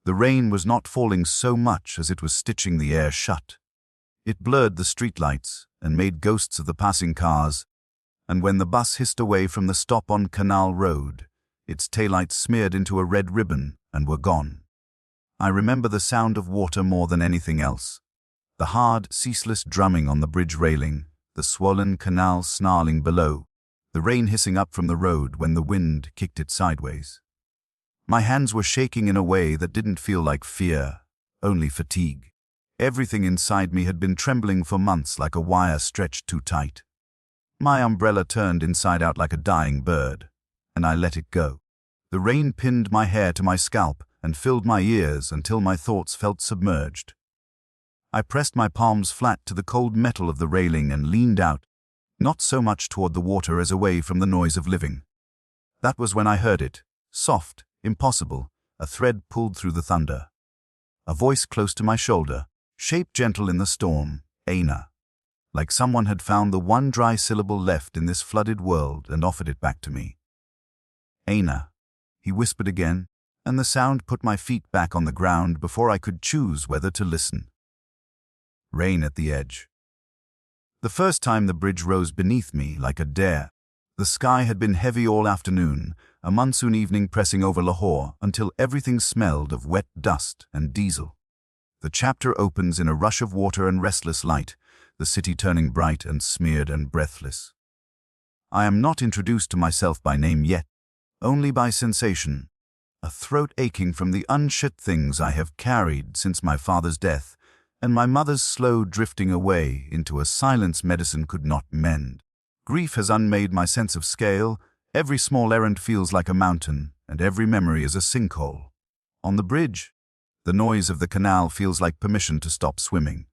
The rain was not falling so much as it was stitching the air shut. It blurred the streetlights and made ghosts of the passing cars, and when the bus hissed away from the stop on Canal Road, its taillights smeared into a red ribbon and were gone. I remember the sound of water more than anything else. The hard, ceaseless drumming on the bridge railing, the swollen canal snarling below, the rain hissing up from the road when the wind kicked it sideways. My hands were shaking in a way that didn't feel like fear, only fatigue. Everything inside me had been trembling for months like a wire stretched too tight. My umbrella turned inside out like a dying bird, and I let it go. The rain pinned my hair to my scalp and filled my ears until my thoughts felt submerged. I pressed my palms flat to the cold metal of the railing and leaned out, not so much toward the water as away from the noise of living. That was when I heard it, soft, impossible, a thread pulled through the thunder. A voice close to my shoulder, shaped gentle in the storm, Aina. Like someone had found the one dry syllable left in this flooded world and offered it back to me. Aina, he whispered again, and the sound put my feet back on the ground before I could choose whether to listen. Rain at the edge. The first time the bridge rose beneath me like a dare. The sky had been heavy all afternoon, a monsoon evening pressing over Lahore until everything smelled of wet dust and diesel. The chapter opens in a rush of water and restless light, the city turning bright and smeared and breathless. I am not introduced to myself by name yet, only by sensation, a throat aching from the unshit things I have carried since my father's death, and my mother's slow drifting away into a silence medicine could not mend. Grief has unmade my sense of scale, every small errand feels like a mountain, and every memory is a sinkhole. On the bridge, the noise of the canal feels like permission to stop swimming.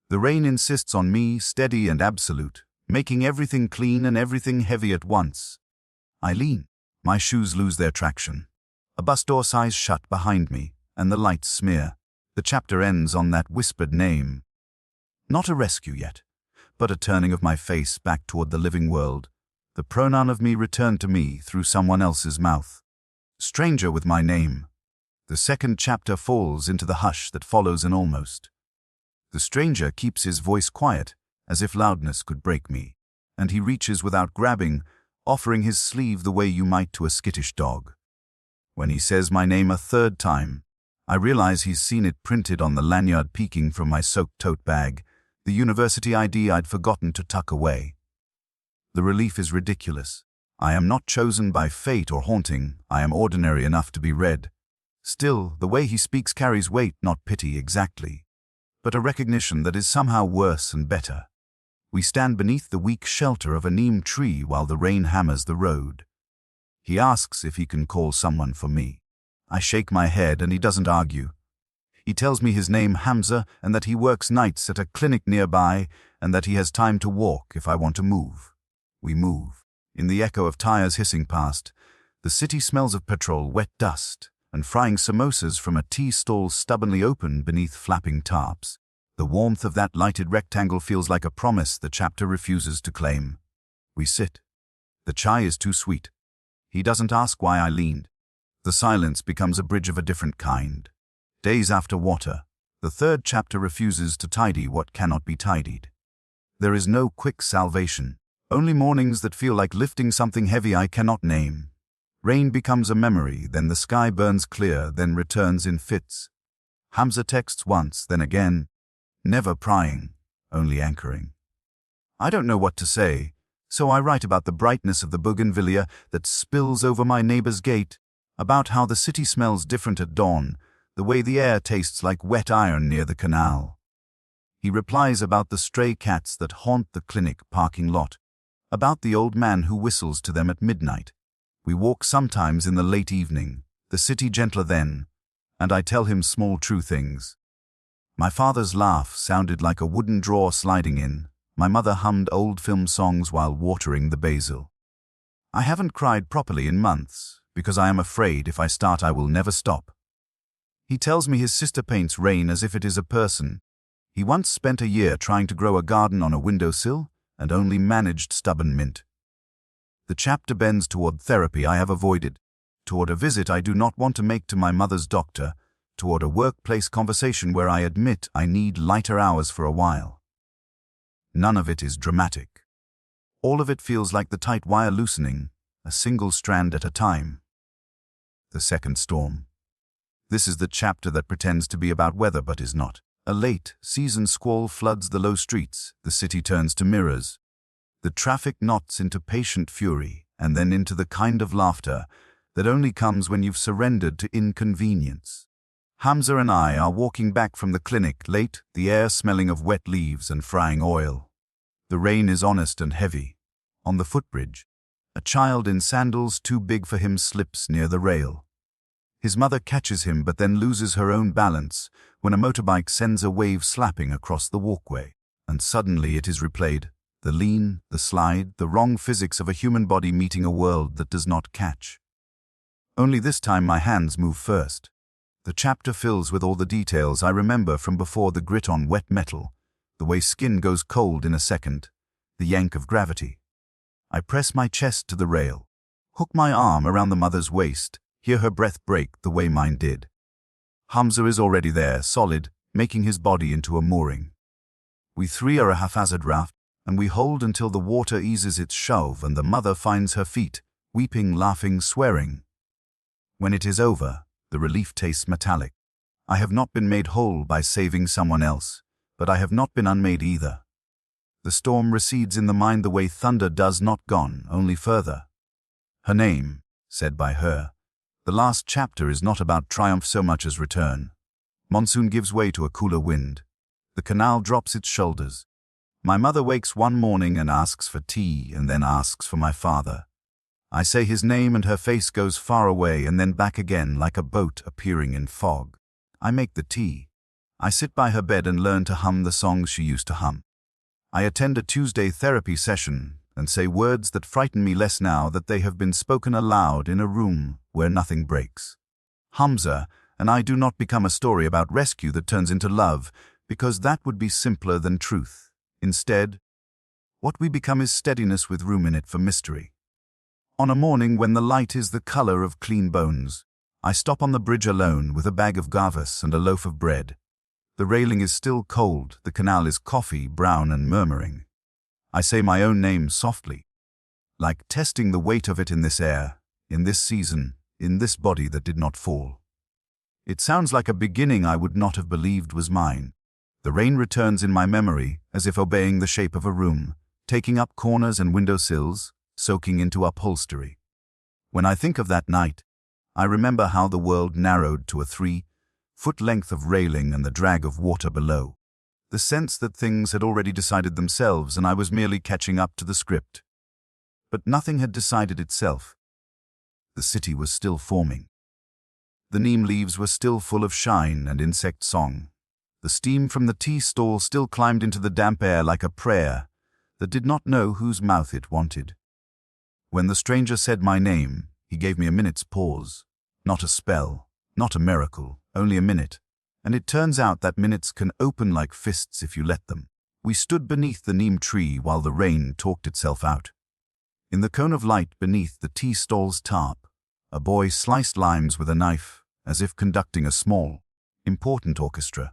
The rain insists on me, steady and absolute, making everything clean and everything heavy at once. I lean. My shoes lose their traction. A bus door sighs shut behind me, and the lights smear. The chapter ends on that whispered name. Not a rescue yet, but a turning of my face back toward the living world. The pronoun of me returned to me through someone else's mouth. Stranger with my name. The second chapter falls into the hush that follows an almost. The stranger keeps his voice quiet, as if loudness could break me, and he reaches without grabbing, offering his sleeve the way you might to a skittish dog. When he says my name a third time, I realize he's seen it printed on the lanyard peeking from my soaked tote bag, the university ID I'd forgotten to tuck away. The relief is ridiculous. I am not chosen by fate or haunting, I am ordinary enough to be read. Still, the way he speaks carries weight, not pity exactly, but a recognition that is somehow worse and better. We stand beneath the weak shelter of a neem tree while the rain hammers the road. He asks if he can call someone for me. I shake my head and he doesn't argue. He tells me his name Hamza and that he works nights at a clinic nearby and that he has time to walk if I want to move. We move. In the echo of tires hissing past, the city smells of petrol, wet dust, and frying samosas from a tea stall stubbornly open beneath flapping tarps. The warmth of that lighted rectangle feels like a promise the chapter refuses to claim. We sit. The chai is too sweet. He doesn't ask why I leaned. The silence becomes a bridge of a different kind. Days after water, the third chapter refuses to tidy what cannot be tidied. There is no quick salvation, only mornings that feel like lifting something heavy I cannot name. Rain becomes a memory, then the sky burns clear, then returns in fits. Hamza texts once, then again, never prying, only anchoring. I don't know what to say, so I write about the brightness of the bougainvillea that spills over my neighbor's gate, about how the city smells different at dawn, the way the air tastes like wet iron near the canal. He replies about the stray cats that haunt the clinic parking lot, about the old man who whistles to them at midnight. We walk sometimes in the late evening, the city gentler then, and I tell him small true things. My father's laugh sounded like a wooden drawer sliding in. My mother hummed old film songs while watering the basil. I haven't cried properly in months, because I am afraid if I start I will never stop. He tells me his sister paints rain as if it is a person. He once spent a year trying to grow a garden on a windowsill and only managed stubborn mint. The chapter bends toward therapy I have avoided, toward a visit I do not want to make to my mother's doctor, toward a workplace conversation where I admit I need lighter hours for a while. None of it is dramatic. All of it feels like the tight wire loosening, a single strand at a time. The second storm. This is the chapter that pretends to be about weather but is not. A late season squall floods the low streets, the city turns to mirrors. The traffic knots into patient fury and then into the kind of laughter that only comes when you've surrendered to inconvenience. Hamza and I are walking back from the clinic late, the air smelling of wet leaves and frying oil. The rain is honest and heavy. On the footbridge, a child in sandals too big for him slips near the rail. His mother catches him but then loses her own balance when a motorbike sends a wave slapping across the walkway. And suddenly it is replayed. The lean, the slide, the wrong physics of a human body meeting a world that does not catch. Only this time my hands move first. The chapter fills with all the details I remember from before: the grit on wet metal, the way skin goes cold in a second, the yank of gravity. I press my chest to the rail, hook my arm around the mother's waist, hear her breath break the way mine did. Hamza is already there, solid, making his body into a mooring. We three are a haphazard raft, and we hold until the water eases its shove and the mother finds her feet, weeping, laughing, swearing. When it is over, the relief tastes metallic. I have not been made whole by saving someone else, but I have not been unmade either. The storm recedes in the mind the way thunder does, not gone, only further. Her name, said by her. The last chapter is not about triumph so much as return. Monsoon gives way to a cooler wind. The canal drops its shoulders. My mother wakes one morning and asks for tea and then asks for my father. I say his name and her face goes far away and then back again like a boat appearing in fog. I make the tea. I sit by her bed and learn to hum the songs she used to hum. I attend a Tuesday therapy session and say words that frighten me less now that they have been spoken aloud in a room where nothing breaks. Hamza and I do not become a story about rescue that turns into love, because that would be simpler than truth. Instead, what we become is steadiness with room in it for mystery. On a morning when the light is the color of clean bones, I stop on the bridge alone with a bag of gavas and a loaf of bread. The railing is still cold, the canal is coffee, brown and murmuring. I say my own name softly, like testing the weight of it in this air, in this season, in this body that did not fall. It sounds like a beginning I would not have believed was mine. The rain returns in my memory as if obeying the shape of a room, taking up corners and windowsills, soaking into upholstery. When I think of that night, I remember how the world narrowed to a 3-foot length of railing and the drag of water below. The sense that things had already decided themselves and I was merely catching up to the script. But nothing had decided itself. The city was still forming. The neem leaves were still full of shine and insect song. The steam from the tea stall still climbed into the damp air like a prayer that did not know whose mouth it wanted. When the stranger said my name, he gave me a minute's pause. Not a spell, not a miracle, only a minute. And it turns out that minutes can open like fists if you let them. We stood beneath the neem tree while the rain talked itself out. In the cone of light beneath the tea stall's tarp, a boy sliced limes with a knife, as if conducting a small, important orchestra.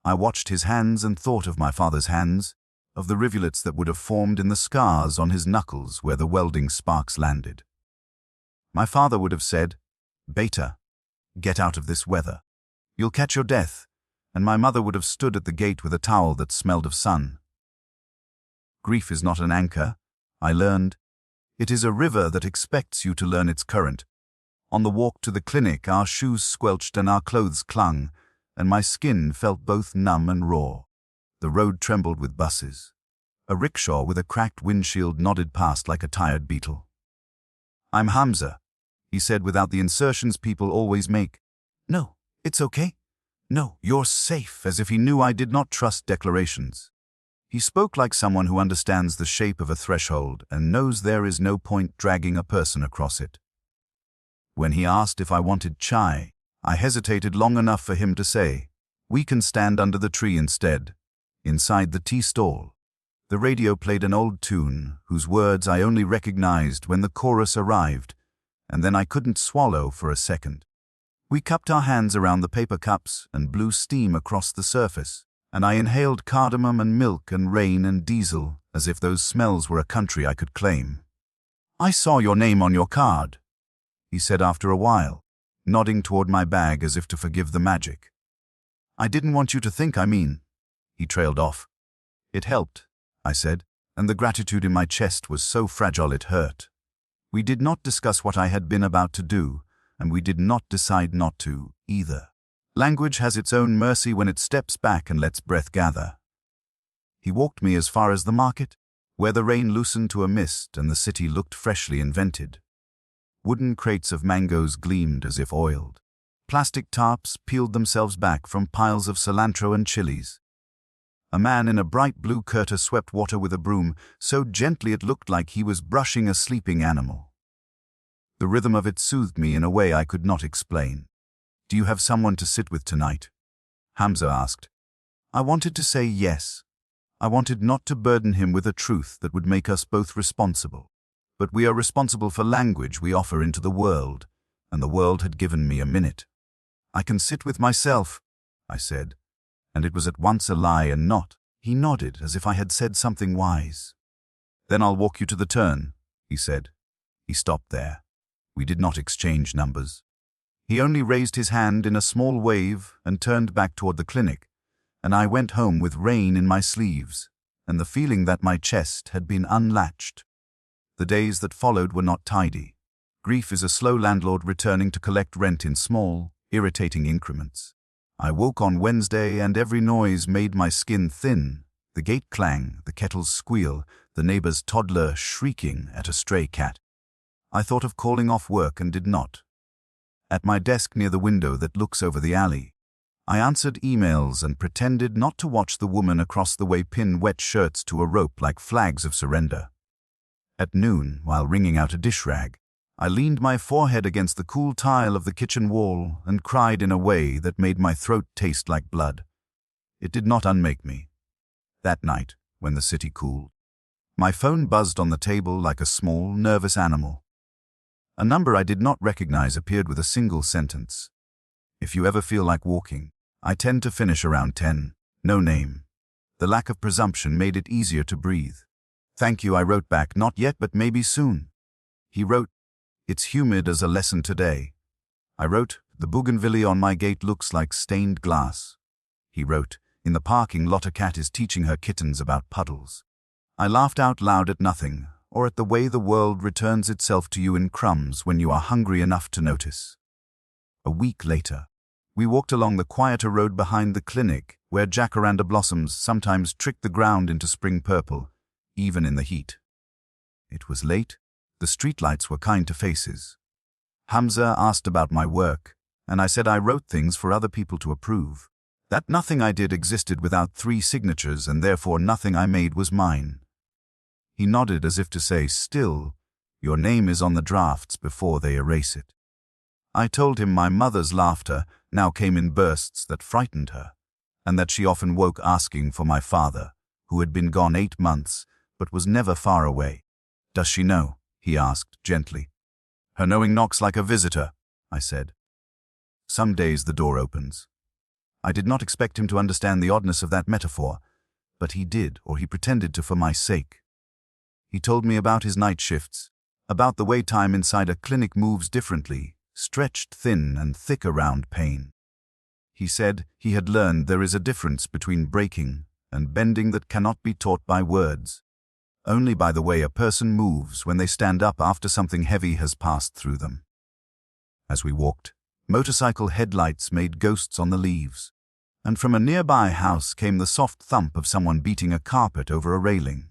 I watched his hands and thought of my father's hands, of the rivulets that would have formed in the scars on his knuckles where the welding sparks landed. My father would have said, "Beta, get out of this weather. You'll catch your death," and my mother would have stood at the gate with a towel that smelled of sun. Grief is not an anchor, I learned. It is a river that expects you to learn its current. On the walk to the clinic, our shoes squelched and our clothes clung, and my skin felt both numb and raw. The road trembled with buses. A rickshaw with a cracked windshield nodded past like a tired beetle. "I'm Hamza," he said without the insertions people always make. "No, it's okay. No, you're safe," as if he knew I did not trust declarations. He spoke like someone who understands the shape of a threshold and knows there is no point dragging a person across it. When he asked if I wanted chai, I hesitated long enough for him to say, "We can stand under the tree instead." Inside the tea stall, the radio played an old tune whose words I only recognized when the chorus arrived, and then I couldn't swallow for a second. We cupped our hands around the paper cups and blew steam across the surface, and I inhaled cardamom and milk and rain and diesel as if those smells were a country I could claim. "I saw your name on your card," he said after a while, nodding toward my bag as if to forgive the magic. "I didn't want you to think, he trailed off. "It helped," I said, and the gratitude in my chest was so fragile it hurt. We did not discuss what I had been about to do, and we did not decide not to, either. Language has its own mercy when it steps back and lets breath gather. He walked me as far as the market, where the rain loosened to a mist and the city looked freshly invented. Wooden crates of mangoes gleamed as if oiled. Plastic tarps peeled themselves back from piles of cilantro and chilies. A man in a bright blue kurta swept water with a broom, so gently it looked like he was brushing a sleeping animal. The rhythm of it soothed me in a way I could not explain. "Do you have someone to sit with tonight?" Hamza asked. I wanted to say yes. I wanted not to burden him with a truth that would make us both responsible. But we are responsible for language we offer into the world, and the world had given me a minute. "I can sit with myself," I said, and it was at once a lie and not. He nodded as if I had said something wise. "Then I'll walk you to the turn," he said. He stopped there. We did not exchange numbers. He only raised his hand in a small wave and turned back toward the clinic, and I went home with rain in my sleeves and the feeling that my chest had been unlatched. The days that followed were not tidy. Grief is a slow landlord returning to collect rent in small, irritating increments. I woke on Wednesday and every noise made my skin thin. The gate clang, the kettle's squeal, the neighbor's toddler shrieking at a stray cat. I thought of calling off work and did not. At my desk near the window that looks over the alley, I answered emails and pretended not to watch the woman across the way pin wet shirts to a rope like flags of surrender. At noon, while wringing out a dish rag, I leaned my forehead against the cool tile of the kitchen wall and cried in a way that made my throat taste like blood. It did not unmake me. That night, when the city cooled, my phone buzzed on the table like a small, nervous animal. A number I did not recognize appeared with a single sentence. "If you ever feel like walking, I tend to finish around 10. No name." The lack of presumption made it easier to breathe. "Thank you," I wrote back. "Not yet, but maybe soon." He wrote, "It's humid as a lesson today." I wrote, "The bougainvillea on my gate looks like stained glass." He wrote, "In the parking lot a cat is teaching her kittens about puddles." I laughed out loud at nothing, or at the way the world returns itself to you in crumbs when you are hungry enough to notice. A week later, we walked along the quieter road behind the clinic, where jacaranda blossoms sometimes trick the ground into spring purple, even in the heat. It was late. The streetlights were kind to faces. Hamza asked about my work, and I said I wrote things for other people to approve. That nothing I did existed without 3 signatures, and therefore nothing I made was mine. He nodded as if to say, "Still, your name is on the drafts before they erase it." I told him my mother's laughter now came in bursts that frightened her, and that she often woke asking for my father, who had been gone 8 months, but was never far away. "Does she know?" he asked gently. "Her knowing knocks like a visitor," I said. Some days the door opens. I did not expect him to understand the oddness of that metaphor, but he did, or he pretended to for my sake. He told me about his night shifts, about the way time inside a clinic moves differently, stretched thin and thick around pain. He said he had learned there is a difference between breaking and bending that cannot be taught by words, only by the way a person moves when they stand up after something heavy has passed through them. As we walked, motorcycle headlights made ghosts on the leaves, and from a nearby house came the soft thump of someone beating a carpet over a railing.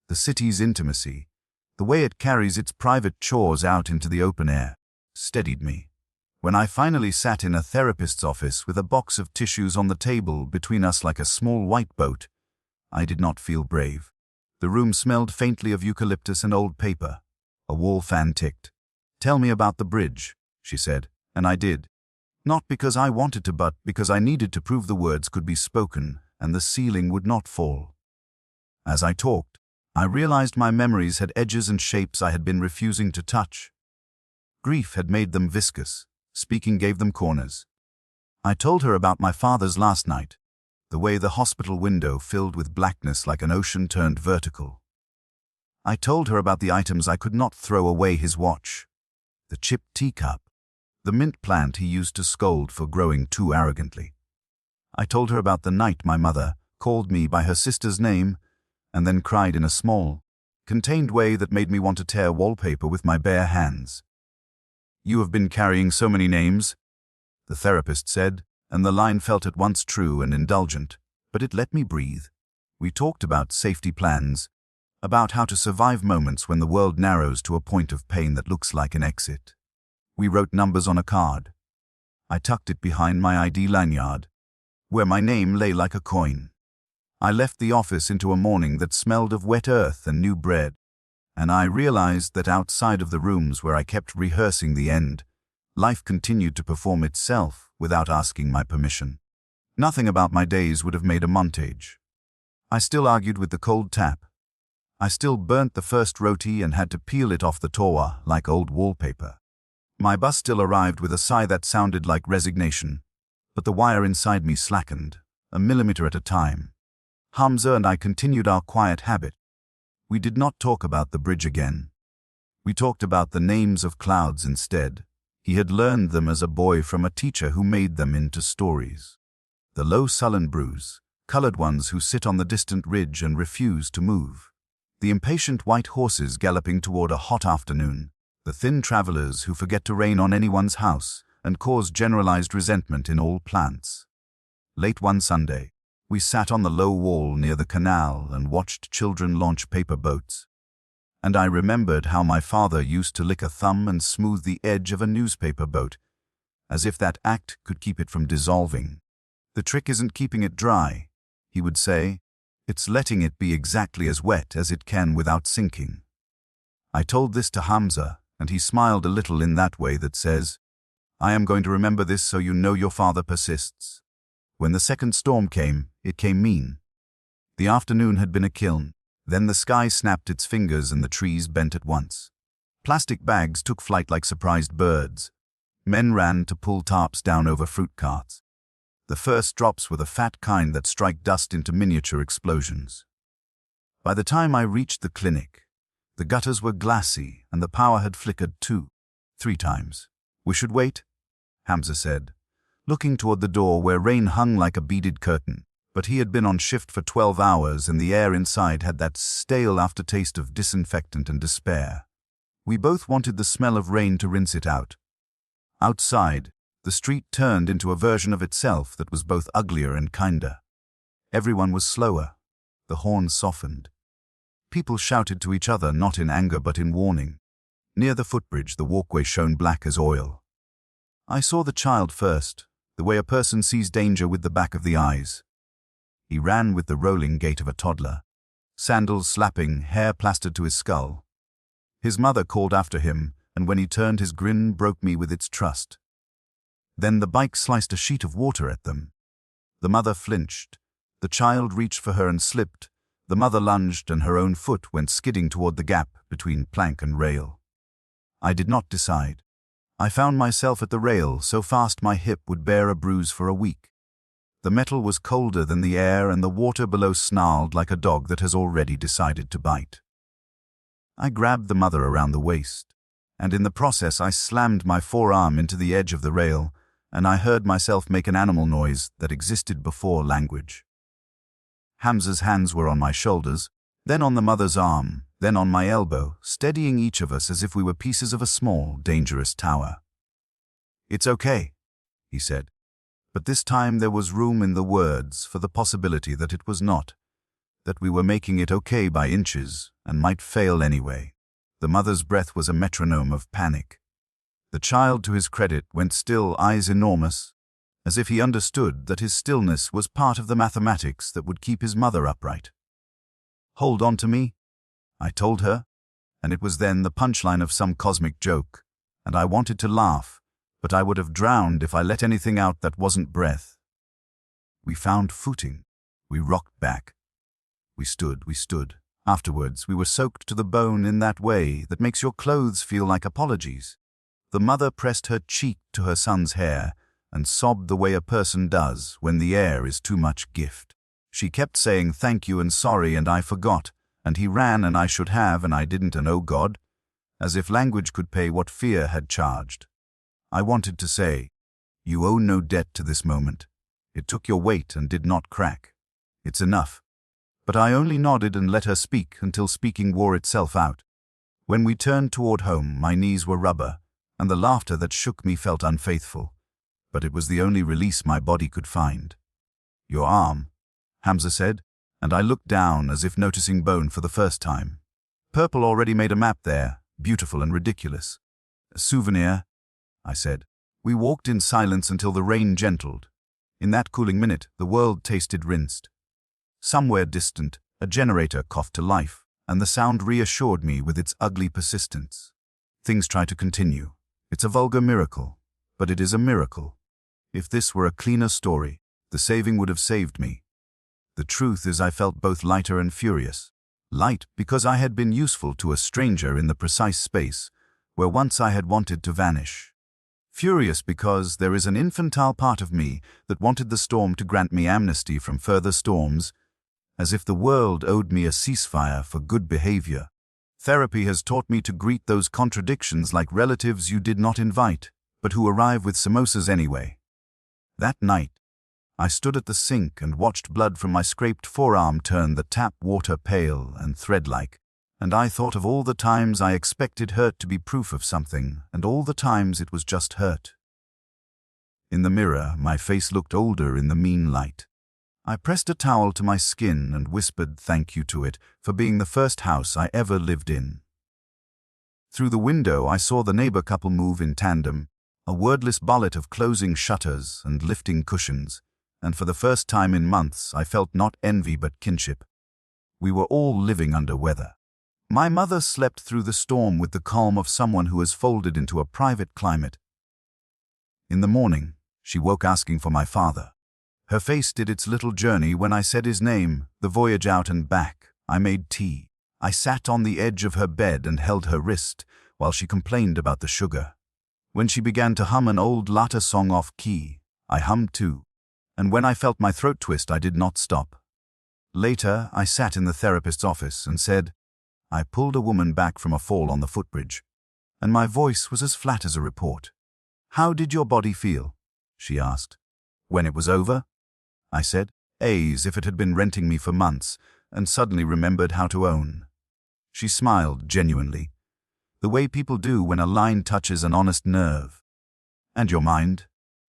The city's intimacy, the way it carries its private chores out into the open air, steadied me. When I finally sat in a therapist's office with a box of tissues on the table between us like a small white boat, I did not feel brave. The room smelled faintly of eucalyptus and old paper. A wall fan ticked. "Tell me about the bridge," she said, and I did. Not because I wanted to, but because I needed to prove the words could be spoken and the ceiling would not fall. As I talked, I realized my memories had edges and shapes I had been refusing to touch. Grief had made them viscous, Speaking gave them corners. I told her about my father's last night, the way the hospital window filled with blackness like an ocean turned vertical. I told her about the items I could not throw away: his watch, the chipped teacup, the mint plant he used to scold for growing too arrogantly. I told her about the night my mother called me by her sister's name and then cried in a small, contained way that made me want to tear wallpaper with my bare hands. "You have been carrying so many names," the therapist said, and the line felt at once true and indulgent, but it let me breathe. We talked about safety plans, about how to survive moments when the world narrows to a point of pain that looks like an exit. We wrote numbers on a card. I tucked it behind my ID lanyard, where my name lay like a coin. I left the office into a morning that smelled of wet earth and new bread, and I realized that outside of the rooms where I kept rehearsing the end, life continued to perform itself without asking my permission. Nothing about my days would have made a montage. I still argued with the cold tap. I still burnt the first roti and had to peel it off the tawa like old wallpaper. My bus still arrived with a sigh that sounded like resignation, but the wire inside me slackened, a millimeter at a time. Hamza and I continued our quiet habit. We did not talk about the bridge again. We talked about the names of clouds instead. He had learned them as a boy from a teacher who made them into stories. The low sullen brews, colored ones who sit on the distant ridge and refuse to move. The impatient white horses galloping toward a hot afternoon. The thin travelers who forget to rain on anyone's house and cause generalized resentment in all plants. Late one Sunday, we sat on the low wall near the canal and watched children launch paper boats. And I remembered how my father used to lick a thumb and smooth the edge of a newspaper boat, as if that act could keep it from dissolving. "The trick isn't keeping it dry," he would say. "It's letting it be exactly as wet as it can without sinking." I told this to Hamza, and he smiled a little in that way that says, "I am going to remember this so you know your father persists." When the second storm came, it came mean. The afternoon had been a kiln. Then the sky snapped its fingers and the trees bent at once. Plastic bags took flight like surprised birds. Men ran to pull tarps down over fruit carts. The first drops were the fat kind that strike dust into miniature explosions. By the time I reached the clinic, the gutters were glassy and the power had flickered 2-3 times. "We should wait," Hamza said, looking toward the door where rain hung like a beaded curtain. But he had been on shift for 12 hours and the air inside had that stale aftertaste of disinfectant and despair. We both wanted the smell of rain to rinse it out. Outside, the street turned into a version of itself that was both uglier and kinder. Everyone was slower. The horns softened. People shouted to each other, not in anger but in warning. Near the footbridge, the walkway shone black as oil. I saw the child first, the way a person sees danger with the back of the eyes. He ran with the rolling gait of a toddler, sandals slapping, hair plastered to his skull. His mother called after him, and when he turned, his grin broke me with its trust. Then the bike sliced a sheet of water at them. The mother flinched. The child reached for her and slipped. The mother lunged, and her own foot went skidding toward the gap between plank and rail. I did not decide. I found myself at the rail so fast my hip would bear a bruise for a week. The metal was colder than the air, and the water below snarled like a dog that has already decided to bite. I grabbed the mother around the waist, and in the process I slammed my forearm into the edge of the rail, and I heard myself make an animal noise that existed before language. Hamza's hands were on my shoulders, then on the mother's arm, then on my elbow, steadying each of us as if we were pieces of a small, dangerous tower. "It's okay," he said. But this time there was room in the words for the possibility that it was not, that we were making it okay by inches and might fail anyway. The mother's breath was a metronome of panic. The child, to his credit, went still, eyes enormous, as if he understood that his stillness was part of the mathematics that would keep his mother upright. "Hold on to me," I told her, and it was then the punchline of some cosmic joke, and I wanted to laugh, but I would have drowned if I let anything out that wasn't breath. We found footing. We rocked back. We stood. Afterwards, we were soaked to the bone in that way that makes your clothes feel like apologies. The mother pressed her cheek to her son's hair and sobbed the way a person does when the air is too much gift. She kept saying thank you and sorry and I forgot, and he ran and I should have and I didn't and oh God, as if language could pay what fear had charged. I wanted to say, you owe no debt to this moment. It took your weight and did not crack. It's enough. But I only nodded and let her speak until speaking wore itself out. When we turned toward home, my knees were rubber, and the laughter that shook me felt unfaithful. But it was the only release my body could find. Your arm, Hamza said, and I looked down as if noticing bone for the first time. Purple already made a map there, beautiful and ridiculous. A souvenir, I said. We walked in silence until the rain gentled. In that cooling minute, the world tasted rinsed. Somewhere distant, a generator coughed to life, and the sound reassured me with its ugly persistence. Things try to continue. It's a vulgar miracle, but it is a miracle. If this were a cleaner story, the saving would have saved me. The truth is I felt both lighter and furious. Light because I had been useful to a stranger in the precise space where once I had wanted to vanish. Furious because there is an infantile part of me that wanted the storm to grant me amnesty from further storms, as if the world owed me a ceasefire for good behavior. Therapy has taught me to greet those contradictions like relatives you did not invite, but who arrive with samosas anyway. That night, I stood at the sink and watched blood from my scraped forearm turn the tap water pale and thread-like. And I thought of all the times I expected hurt to be proof of something, and all the times it was just hurt. In the mirror, my face looked older in the mean light. I pressed a towel to my skin and whispered thank you to it for being the first house I ever lived in. Through the window, I saw the neighbor couple move in tandem, a wordless ballet of closing shutters and lifting cushions, and for the first time in months, I felt not envy but kinship. We were all living under weather. My mother slept through the storm with the calm of someone who has folded into a private climate. In the morning, she woke asking for my father. Her face did its little journey when I said his name, the voyage out and back. I made tea. I sat on the edge of her bed and held her wrist while she complained about the sugar. When she began to hum an old latte song off key, I hummed too. And when I felt my throat twist, I did not stop. Later, I sat in the therapist's office and said, I pulled a woman back from a fall on the footbridge, and my voice was as flat as a report. How did your body feel? She asked. When it was over? I said, as if it had been renting me for months, and suddenly remembered how to own. She smiled genuinely, the way people do when a line touches an honest nerve. And your mind?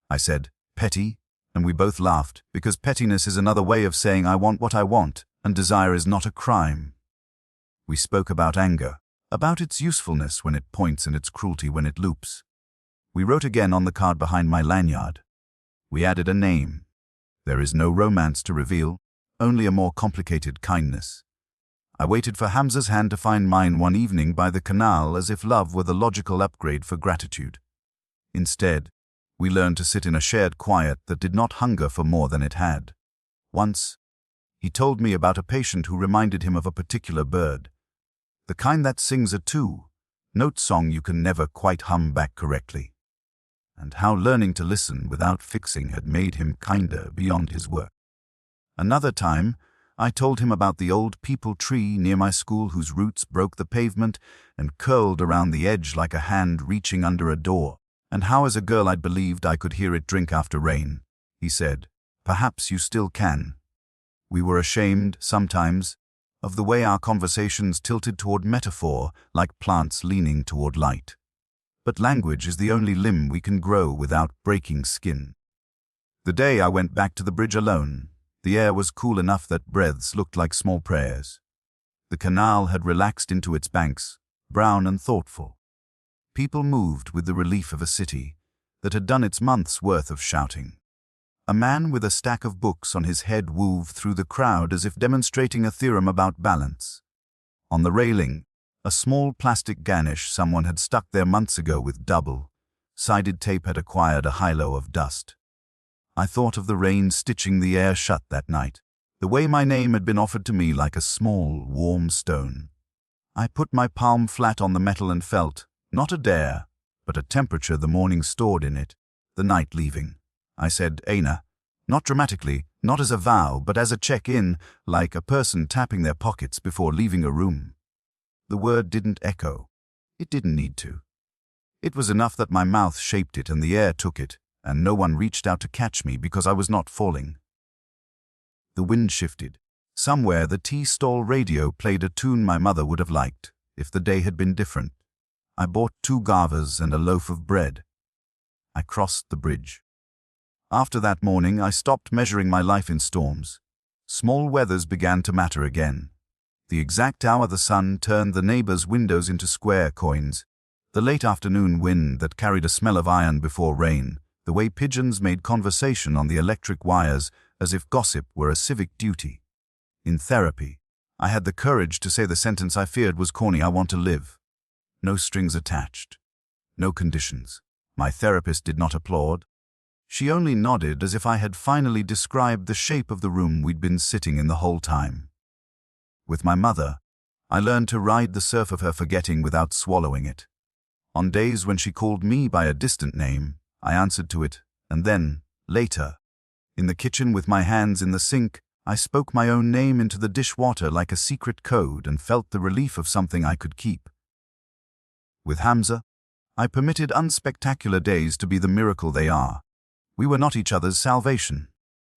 I said, petty, and we both laughed, because pettiness is another way of saying I want what I want, and desire is not a crime. We spoke about anger, about its usefulness when it points and its cruelty when it loops. We wrote again on the card behind my lanyard. We added a name. There is no romance to reveal, only a more complicated kindness. I waited for Hamza's hand to find mine one evening by the canal as if love were the logical upgrade for gratitude. Instead, we learned to sit in a shared quiet that did not hunger for more than it had. Once, he told me about a patient who reminded him of a particular bird. The kind that sings a two-note song you can never quite hum back correctly, and how learning to listen without fixing had made him kinder beyond his work. Another time, I told him about the old peepal tree near my school whose roots broke the pavement and curled around the edge like a hand reaching under a door, and how as a girl I'd believed I could hear it drink after rain. He said, perhaps you still can. We were ashamed, sometimes, of the way our conversations tilted toward metaphor, like plants leaning toward light. But language is the only limb we can grow without breaking skin. The day I went back to the bridge alone, the air was cool enough that breaths looked like small prayers. The canal had relaxed into its banks, brown and thoughtful. People moved with the relief of a city that had done its month's worth of shouting. A man with a stack of books on his head wove through the crowd as if demonstrating a theorem about balance. On the railing, a small plastic garnish someone had stuck there months ago with double-sided tape had acquired a halo of dust. I thought of the rain stitching the air shut that night, the way my name had been offered to me like a small, warm stone. I put my palm flat on the metal and felt, not a dare, but a temperature the morning stored in it, the night leaving. I said, Aina, not dramatically, not as a vow, but as a check-in, like a person tapping their pockets before leaving a room. The word didn't echo. It didn't need to. It was enough that my mouth shaped it and the air took it, and no one reached out to catch me because I was not falling. The wind shifted. Somewhere the tea stall radio played a tune my mother would have liked if the day had been different. I bought 2 gavas and a loaf of bread. I crossed the bridge. After that morning, I stopped measuring my life in storms. Small weathers began to matter again. The exact hour the sun turned the neighbors' windows into square coins, the late afternoon wind that carried a smell of iron before rain, the way pigeons made conversation on the electric wires as if gossip were a civic duty. In therapy, I had the courage to say the sentence I feared was corny: I want to live. No strings attached. No conditions. My therapist did not applaud. She only nodded as if I had finally described the shape of the room we'd been sitting in the whole time. With my mother, I learned to ride the surf of her forgetting without swallowing it. On days when she called me by a distant name, I answered to it, and then, later, in the kitchen with my hands in the sink, I spoke my own name into the dishwater like a secret code and felt the relief of something I could keep. With Hamza, I permitted unspectacular days to be the miracle they are. We were not each other's salvation.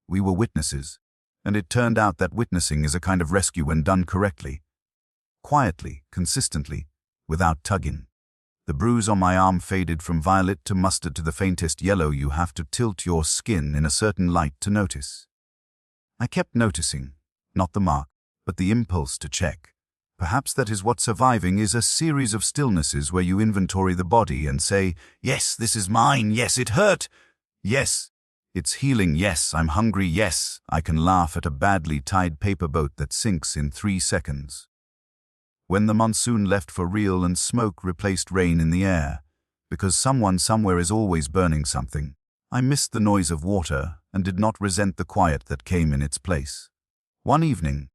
We were witnesses, and it turned out that witnessing is a kind of rescue when done correctly. Quietly, consistently, without tugging. The bruise on my arm faded from violet to mustard to the faintest yellow you have to tilt your skin in a certain light to notice. I kept noticing, not the mark, but the impulse to check. Perhaps that is what surviving is, a series of stillnesses where you inventory the body and say, yes, this is mine, yes, it hurt, yes, it's healing, yes, I'm hungry, yes, I can laugh at a badly tied paper boat that sinks in 3 seconds. When the monsoon left for real and smoke replaced rain in the air, because someone somewhere is always burning something, I missed the noise of water and did not resent the quiet that came in its place. One evening,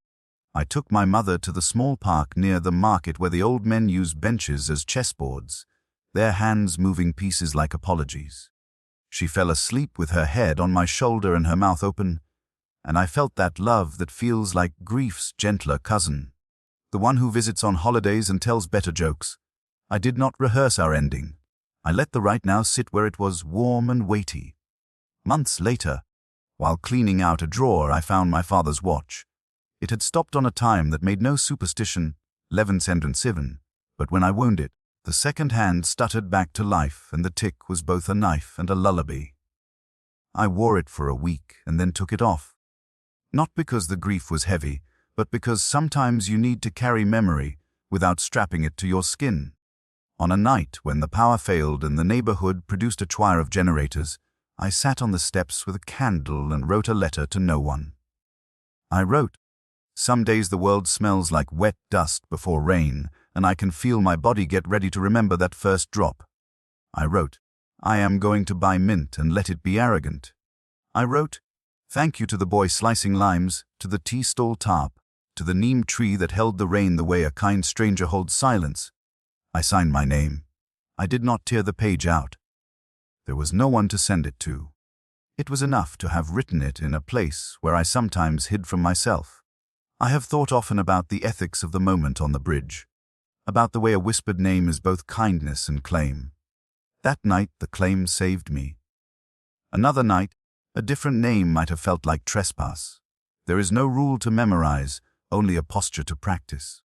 I took my mother to the small park near the market where the old men use benches as chessboards, their hands moving pieces like apologies. She fell asleep with her head on my shoulder and her mouth open, and I felt that love that feels like grief's gentler cousin, the one who visits on holidays and tells better jokes. I did not rehearse our ending. I let the right now sit where it was, warm and weighty. Months later, while cleaning out a drawer, I found my father's watch. It had stopped on a time that made no superstition, 11:07, but when I wound it, the second hand stuttered back to life and the tick was both a knife and a lullaby. I wore it for a week and then took it off. Not because the grief was heavy, but because sometimes you need to carry memory without strapping it to your skin. On a night when the power failed and the neighborhood produced a choir of generators, I sat on the steps with a candle and wrote a letter to no one. I wrote, "Some days the world smells like wet dust before rain, and I can feel my body get ready to remember that first drop." I wrote, "I am going to buy mint and let it be arrogant." I wrote, "Thank you to the boy slicing limes, to the tea stall tarp, to the neem tree that held the rain the way a kind stranger holds silence." I signed my name. I did not tear the page out. There was no one to send it to. It was enough to have written it in a place where I sometimes hid from myself. I have thought often about the ethics of the moment on the bridge, about the way a whispered name is both kindness and claim. That night, the claim saved me. Another night, a different name might have felt like trespass. There is no rule to memorize, only a posture to practice.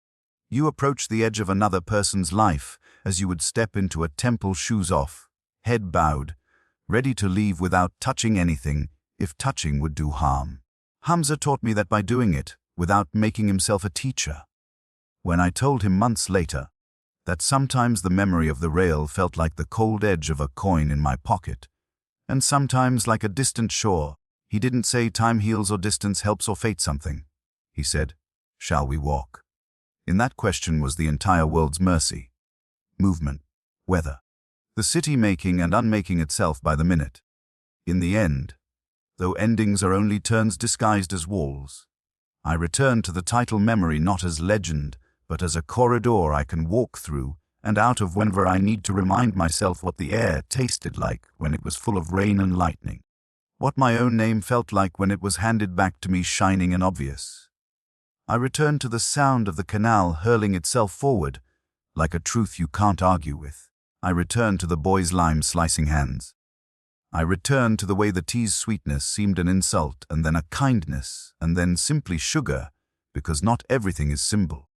You approach the edge of another person's life as you would step into a temple, shoes off, head bowed, ready to leave without touching anything if touching would do harm. Hamza taught me that by doing it, without making himself a teacher. When I told him months later that sometimes the memory of the rail felt like the cold edge of a coin in my pocket, and sometimes like a distant shore, he didn't say time heals or distance helps or fate something. He said, "Shall we walk?" In that question was the entire world's mercy. Movement, weather, the city making and unmaking itself by the minute. In the end, though endings are only turns disguised as walls, I return to the title memory not as legend, but as a corridor I can walk through and out of whenever I need to remind myself what the air tasted like when it was full of rain and lightning, what my own name felt like when it was handed back to me shining and obvious. I return to the sound of the canal hurling itself forward, like a truth you can't argue with. I return to the boy's lime-slicing hands. I return to the way the tea's sweetness seemed an insult, and then a kindness, and then simply sugar, because not everything is simple.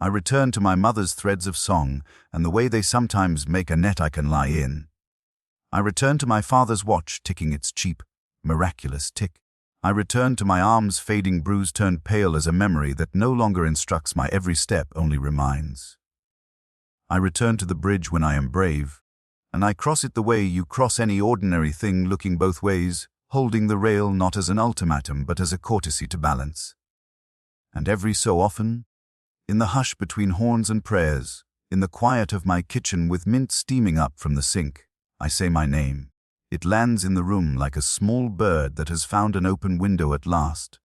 I return to my mother's threads of song, and the way they sometimes make a net I can lie in. I return to my father's watch ticking its cheap, miraculous tick. I return to my arm's fading bruise turned pale as a memory that no longer instructs my every step, only reminds. I return to the bridge when I am brave, and I cross it the way you cross any ordinary thing, looking both ways, holding the rail not as an ultimatum but as a courtesy to balance. And every so often, in the hush between horns and prayers, in the quiet of my kitchen with mint steaming up from the sink, I say my name. It lands in the room like a small bird that has found an open window at last.